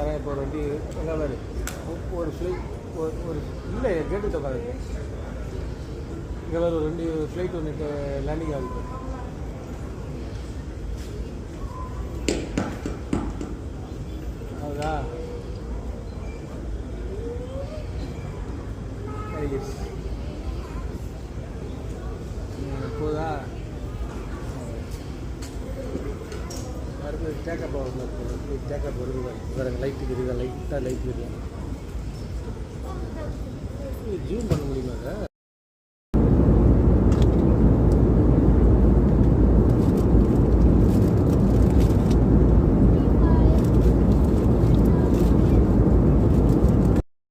தரேன். இப்போ ஒரு வண்டி எங்கே வேறு ஒரு ஃப்ளைட் ஒரு இல்லை கேட்டு உட்காரு. இங்கே வேறு ஒரு வண்டி ஃப்ளைட் ஒன்று லேண்டிங் ஆகுது. ಹೌದಾ? போதா? மறுபடியும் டேக்கப் ஆகும். டேக்கப் வருது வேறு லைட்டுக்கு இருக்குது. லைட்டாக லைட் இருக்குது. ஜூம் பண்ண